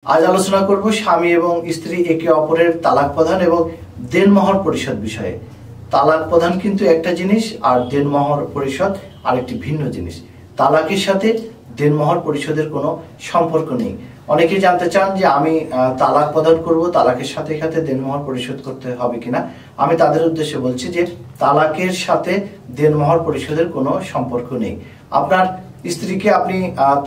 आज आलोचना करब स्वामी एवं स्त्री एके अपरेर तालाक प्रदान एवं देनमोहर परिशोध विषये। तालाक प्रदान किन्तु एकटा जिनिस और देनमोहर परिशोध आरेकटी भिन्न जिनिस। तालाकेर साथे देनमोहर परिशोधेर कोनो सम्पर्क नेই। अनेके जानते चान जे आमी तालाक प्रदान करब, तालाकेर साथे साथे देनमोहर परिशोध करते हबे किना। आमी तादेर उद्देश्ये बोलछि जे तालाकेर साथे देनमोहर परिशोधेर कोनो सम्पर्क नेই। आपनार স্ত্রীকে আপনি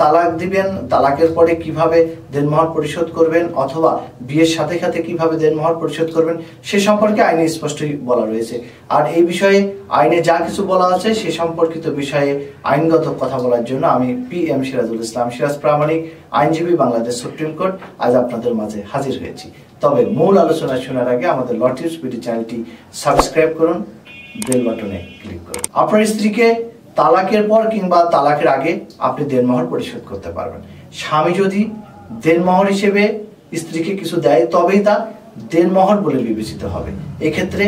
তালাক দিবেন, তালাকের পরে কিভাবে দেনমোহর পরিশোধ করবেন অথবা বিয়ের সাথে সাথে কিভাবে দেনমোহর পরিশোধ করবেন সে সম্পর্কে আইনে স্পষ্টই বলা রয়েছে। আর এই বিষয়ে আইনে যা কিছু বলা আছে সে সম্পর্কিত বিষয়ে আইনগত কথা বলার জন্য আমি PM সিরাজুল ইসলাম সিরাজ প্রামাণিক আইনজীবী, বাংলাদেশ সুপ্রিম কোর্ট আজ আপনাদের মাঝে হাজির হয়েছি। তবে মূল আলোচনা শোনার আগে আমাদের ল টিপস বিডি চ্যানেলটি সাবস্ক্রাইব করুন, বেল বাটনে ক্লিক করুন। আপনার স্ত্রীকে তালাকের পর কিংবা তালাকের আগে আপনি দেনমোহর পরিশোধ করতে পারবেন। স্বামী যদি দেনমোহর হিসেবে স্ত্রীকে কিছু দেয় তবেই তা দেনমোহর বলে বিবেচিত হবে। এক্ষেত্রে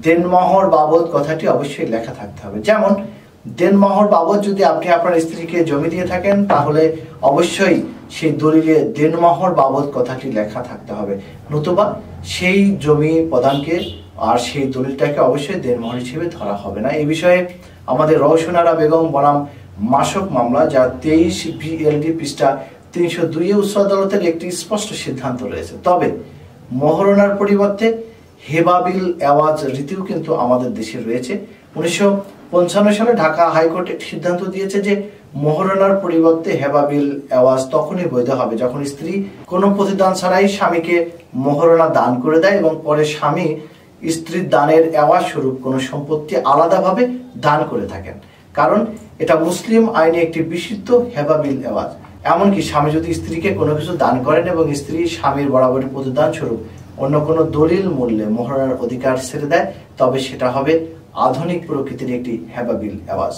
দেনমোহর বাবদ কথাটি অবশ্যই লেখা থাকতে হবে। যেমন দেনমোহর বাবদ যদি আপনি আপনার স্ত্রীকে জমি দিয়ে থাকেন তাহলে অবশ্যই সেই দলিলে দেনমোহর বাবদ কথাটি লেখা থাকতে হবে, নতুবা সেই জমি প্রদানকে আর সেই দলিলটাকে অবশ্যই দেনমোহর হিসেবে ধরা হবে না। এই বিষয়ে আমাদের রওশনারা বেগম বনাম মাসক মামলা, যা 23 BLD পৃষ্ঠা 302 উচ্চ আদালতের একটি স্পষ্ট সিদ্ধান্ত রয়েছে। তবে মোহরনার পরিবর্তে হেবাবিল এওয়াজ রীতিও কিন্তু আমাদের দেশে রয়েছে। 1955 সালে ঢাকা হাইকোর্ট একটি সিদ্ধান্ত দিয়েছে যে মোহরনার পরিবর্তে হেবাবিল এওয়াজ তখনই বৈধ হবে যখন স্ত্রী কোনো প্রতিদান ছাড়াই স্বামীকে মোহরনা দান করে দেয় এবং পরে স্বামী স্ত্রীর দানের এওয়াজ স্বরূপ কোনো সম্পত্তি আলাদাভাবে দান করে থাকেন, কারণ এটা মুসলিম আইনে একটি বিশুদ্ধ হেবাবিল এওয়াজ। এমনকি স্বামী যদি স্ত্রীকে কোনো কিছু দান করেন এবং স্ত্রী স্বামীর বরাবরই প্রতিদান স্বরূপ অন্য কোনো দলিল মূল্যে মোহরার অধিকার ছেড়ে দেয় তবে সেটা হবে আধুনিক প্রকৃতির একটি হেবাবিল এওয়াজ।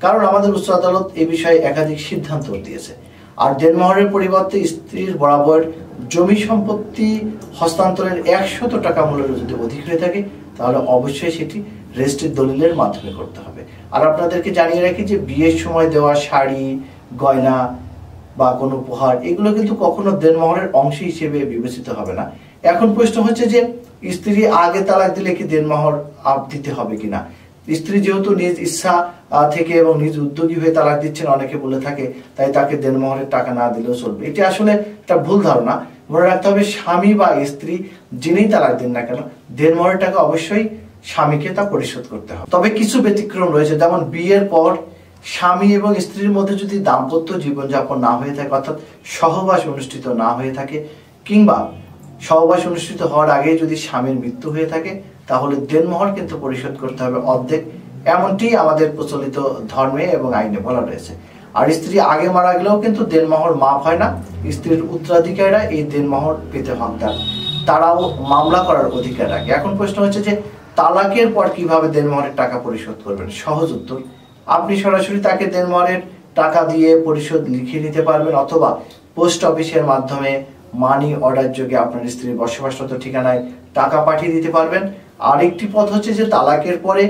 কারণ আমাদের উচ্চ আদালত এই বিষয়ে একাধিক সিদ্ধান্ত দিয়েছে। আর দেনমোহরের পরিবর্তে স্ত্রীর বরাবর জমি সম্পত্তি হস্তান্তরের 100 টাকা মূল্যের যদি অধিক হয়ে থাকে তাহলে অবশ্যই সেটি রেজিস্ট্রির দলিলের মাধ্যমে করতে হবে। আর আপনাদেরকে জানিয়ে রাখি যে বিয়ের সময় দেওয়া শাড়ি, গয়না বা কোনো উপহার এগুলো কিন্তু কখনো দেনমোহরের অংশ হিসেবে বিবেচিত হবে না। এখন প্রশ্ন হচ্ছে যে স্ত্রী আগে তালাক দিলে কি দেনমোহর দিতে হবে কিনা। স্ত্রী যেহেতু নিজ ইচ্ছা থেকে এবং নিজ উদ্যোগী হয়ে তালাক দিচ্ছেন অনেকে বলে থাকে, তাই তাকে দেনমোহরের টাকা না দিলেও চলবে। এটি আসলে একটা ভুল ধারণা। মনে রাখতে হবে স্বামী বা স্ত্রী যিনি তালাক দিন না কেন দেনমোহরের টাকা অবশ্যই স্বামীকে তা পরিশোধ করতে হবে। তবে কিছু ব্যতিক্রম রয়েছে, যেমন বিয়ের পর স্বামী এবং স্ত্রীর মধ্যে যদি দাম্পত্য জীবনযাপন না হয়ে থাকে, অর্থাৎ সহবাস অনুষ্ঠিত না হয়ে থাকে কিংবা সহবাস অনুষ্ঠিত হওয়ার আগে যদি স্বামীর মৃত্যু হয়ে থাকে তাহলে দেনমোহর কিন্তু পরিশোধ করতে হবে অর্ধেক, এমনটি আমাদের প্রচলিত ধর্মে এবং আইনে বলা রয়েছে। আর স্ত্রী আগে মারা গেলেও কিন্তু দেনমোহর মাফ হয় না। স্ত্রীর উত্তরাধিকারীরা এই দেনমোহর পেতে হকদার, তারাও মামলা করার অধিকার রাখে। এখন প্রশ্ন হচ্ছে যে তালাকের পর কিভাবে দেনমোহরের টাকা পরিশোধ করবেন। সহজ উত্তর, আপনি সরাসরি তাকে দেনমোহরের টাকা দিয়ে পরিশোধ লিখিয়ে নিতে পারবেন অথবা পোস্ট অফিসের মাধ্যমে মানি অর্ডার যোগে আপনার স্ত্রীর বসবাসরত ঠিকানায় টাকা পাঠিয়ে দিতে পারবেন। আরেকটি পথ হচ্ছে যে তালাকের পরে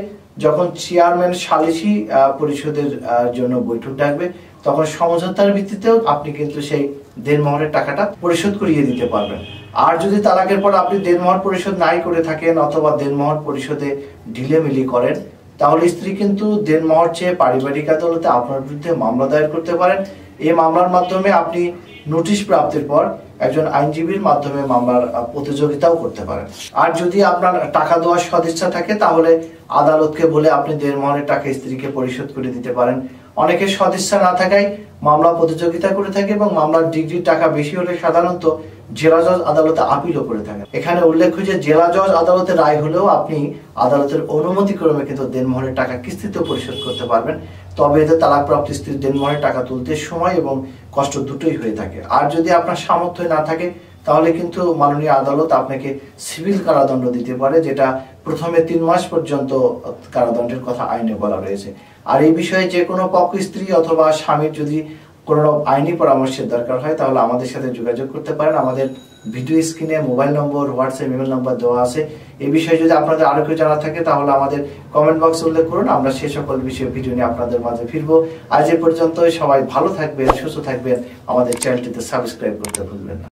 যখন চেয়ারম্যান সালিসি পরিশোধের জন্য বৈঠক ডাকবে তখন সমঝোতার ভিত্তিতেও আপনি কিন্তু সেই দেনমোহরের টাকাটা পরিশোধ করিয়ে দিতে পারবেন। আর যদি তালাকের পর আপনি দেনমোহর পরিশোধ নাই করে থাকেন অথবা দেনমোহর পরিশোধে ঢিলেমিলি করেন তাহলে স্ত্রী কিন্তু দেনমোহর চেয়ে পারিবারিক আদালতে আপনার বিরুদ্ধে মামলা দায়ের করতে পারেন। এই মামলার মাধ্যমে আপনি নোটিশ প্রাপ্তির পর একজন আইনজীবীর মাধ্যমে মামলার প্রতিযোগিতাও করতে পারেন। আর যদি আপনার টাকা দেওয়ার সদিচ্ছা থাকে তাহলে আদালতকে বলে আপনি দেনমোহরের টাকা স্ত্রীকে পরিশোধ করে দিতে পারেন। অনেকে সদিচ্ছা না থাকায় মামলা প্রতিযোগিতা করে থাকে এবং মামলার ডিগ্রির টাকা বেশি হলে সাধারণত জেলা জজ আদালতে আপিলও করে থাকেন। এখানে উল্লেখ্য যে জেলা জজ আদালতের রায় হলেও আপনি আদালতের অনুমতি ক্রমে কিন্তু দেনমোহরের টাকা কিস্তিতে পরিশোধ করতে পারবেন। তবে এতে তালাকপ্রাপ্ত স্ত্রীর দেনমোহরের টাকা তুলতে সময় এবং কষ্ট দুটোই হয়ে থাকে। আর যদি আপনার সামর্থ্য না থাকে তাহলে কিন্তু মাননীয় আদালত আপনাকে সিভিল কারাদণ্ড দিতে পারে, যেটা প্রথমে 3 মাস পর্যন্ত কারাদণ্ডের কথা আইনে বলা রয়েছে। আর এই বিষয়ে যে কোনো পক্ষ স্ত্রী অথবা স্বামীর যদি কোনো আইনি পরামর্শের দরকার হয় তাহলে আমাদের সাথে যোগাযোগ করতে পারেন। আমাদের ভিডিও স্ক্রিনে মোবাইল নম্বর, হোয়াটসঅ্যাপ, ইমেল নম্বর দেওয়া আছে। এই বিষয়ে যদি আপনাদের আরো কিছু জানা থাকে তাহলে আমাদের কমেন্ট বক্সে উল্লেখ করুন, আমরা সেই সকল বিষয়ে ভিডিও নিয়ে আপনাদের মাঝে ফিরবো। আজ এ পর্যন্ত, সবাই ভালো থাকবেন, সুস্থ থাকবেন, আমাদের চ্যানেলটিতে সাবস্ক্রাইব করতে ভুলবেন না।